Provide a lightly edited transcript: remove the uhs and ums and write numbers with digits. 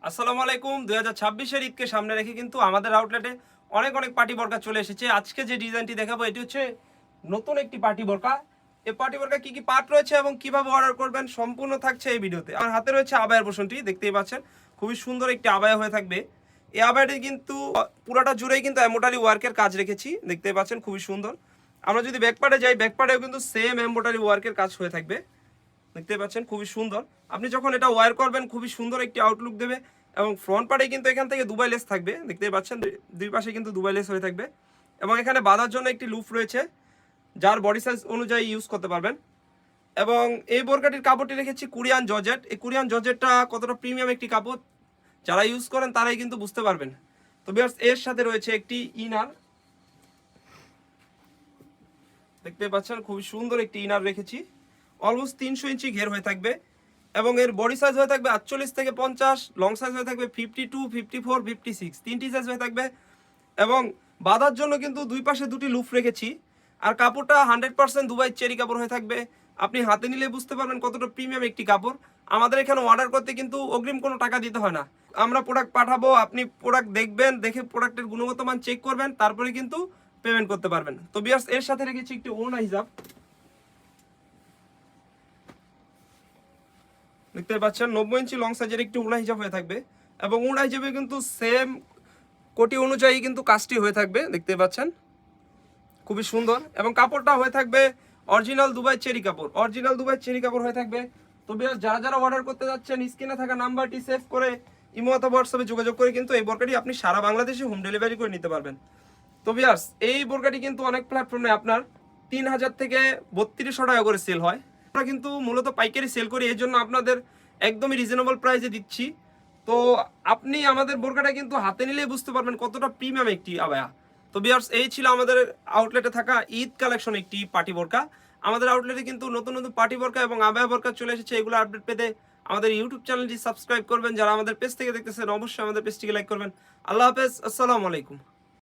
আসসালামু আলাইকুম। 2026-এর ঈদকে সামনে রেখে কিন্তু আমাদের আউটলেটে অনেক অনেক পার্টি বোরকা চলে এসেছে। আজকে যে ডিজাইনটি দেখাবো এটি হচ্ছে নতুন একটি পার্টি বোরকা। এই পার্টি বোরকা কি কি পার্ট রয়েছে এবং কিভাবে অর্ডার করবেন সম্পূর্ণ থাকছে এই ভিডিওতে। আমার হাতে রয়েছে আবায়ার পোর্শনটি, দেখতেই পাচ্ছেন খুবই সুন্দর একটি আবায়া হয়ে থাকবে। এই আবায়াটি কিন্তু পুরোটা জুড়েই কিন্তু এমব্রয়ডারি ওয়ার্কের কাজ রেখেছি, দেখতেই পাচ্ছেন খুবই সুন্দর। আমরা যদি ব্যাকপার্টে যাই, ব্যাকপার্টেও কিন্তু সেম এমব্রয়ডারি ওয়ার্কের কাজ হয়ে থাকবে, দেখতে পাচ্ছেন খুবই সুন্দর। আপনি যখন এটা ওয়্যার করবেন খুবই সুন্দর একটি আউটলুক দেবে। এবং ফ্রন্ট পার্টে কিন্তু এখান থেকে দুবাই লেস থাকবে, দেখতেই পাচ্ছেন দুই পাশে কিন্তু দুবাই লেস হয়ে থাকবে। এবং এখানে বাঁধার জন্য একটি লুপ রয়েছে, যার বডি সাইজ অনুযায়ী ইউজ করতে পারবেন। এবং এই বোরকাটির কাপড়টি রেখেছি কোরিয়ান জর্জেট। এই কোরিয়ান জর্জেটটা কতটা প্রিমিয়াম একটি কাপড়, যারা ইউজ করেন তারাই কিন্তু বুঝতে পারবেন। তো ভিউয়ার্স, এর সাথে রয়েছে একটি ইনার, দেখতে পাচ্ছেন খুবই সুন্দর একটি ইনার রেখেছি। অলমোস্ট 300 ইঞ্চি ঘের হয়ে থাকবে এবং এর বডি সাইজ হয়ে থাকবে 48 থেকে 50, লং সাইজ হয়ে থাকবে 52, 54, 56, তিনটি সাইজ হয়ে থাকবে। এবং বাঁধার জন্য কিন্তু দুই পাশে দুটি লুপ রেখেছি। আর কাপড়টা 100% দুবাই চেরি কাপড় হয়ে থাকবে। আপনি হাতে নিলে বুঝতে পারবেন কতটা প্রিমিয়াম একটি কাপড়। আমাদের এখানে অর্ডার করতে কিন্তু অগ্রিম কোনো টাকা দিতে হয় না। আমরা প্রোডাক্ট পাঠাবো, আপনি প্রোডাক্ট দেখবেন, দেখে প্রোডাক্টের গুণগত মান চেক করবেন, তারপরে কিন্তু পেমেন্ট করতে পারবেন। তো ভিউয়ার্স, এর সাথে রেখেছি একটি ওড়না হিজাব, দেখতে পাচ্ছেন 90 ইঞ্চি লং সাইজের একটি ওড়না হিজাব হয়ে থাকবে। এবং ওড়না হিজাবে কিন্তু সেম কোটি অনুযায়ী কিন্তু কাজটি হয়ে থাকবে, দেখতে পাচ্ছেন খুবই সুন্দর। এবং কাপড়টা হয়ে থাকবে অরিজিনাল দুবাই চেরি কাপড়, অরিজিনাল দুবাই চেরি কাপড় হয়ে থাকবে। তো যারা যারা অর্ডার করতে যাচ্ছেন, স্ক্রিনে থাকা নাম্বারটি সেভ করে ইমো অথবা হোয়াটসঅ্যাপে যোগাযোগ করে কিন্তু এই বোরকাটি আপনি সারা বাংলাদেশে হোম ডেলিভারি করে নিতে পারবেন। তো ভিউয়ার্স, এই বোরকাটি কিন্তু অনেক প্ল্যাটফর্মে আপনার 3000 থেকে 3200 টাকা করে সেল হয়। আমরা কিন্তু মূলত পাইকারি সেল করি, এই জন্য আপনাদের একদমই রিজনেবল প্রাইসে দিচ্ছি। তো আপনি আমাদের বোরকাটা কিন্তু হাতে নিলেই বুঝতে পারবেন কতটা প্রিমিয়াম একটি আবায়া। তো ভিউয়ার্স, এই ছিল আমাদের আউটলেটে থাকা ঈদ কালেকশন একটি পার্টি বোরকা। আমাদের আউটলেটে কিন্তু নতুন নতুন পার্টি বোরকা এবং আবায়া বোরকা চলে এসেছে। এগুলো আপডেট পেতে আমাদের ইউটিউব চ্যানেলটি সাবস্ক্রাইব করবেন। যারা আমাদের পেজ থেকে দেখতেছেন অবশ্যই আমাদের পেজটিকে লাইক করবেন। আল্লাহ হাফেজ, আসসালামু আলাইকুম।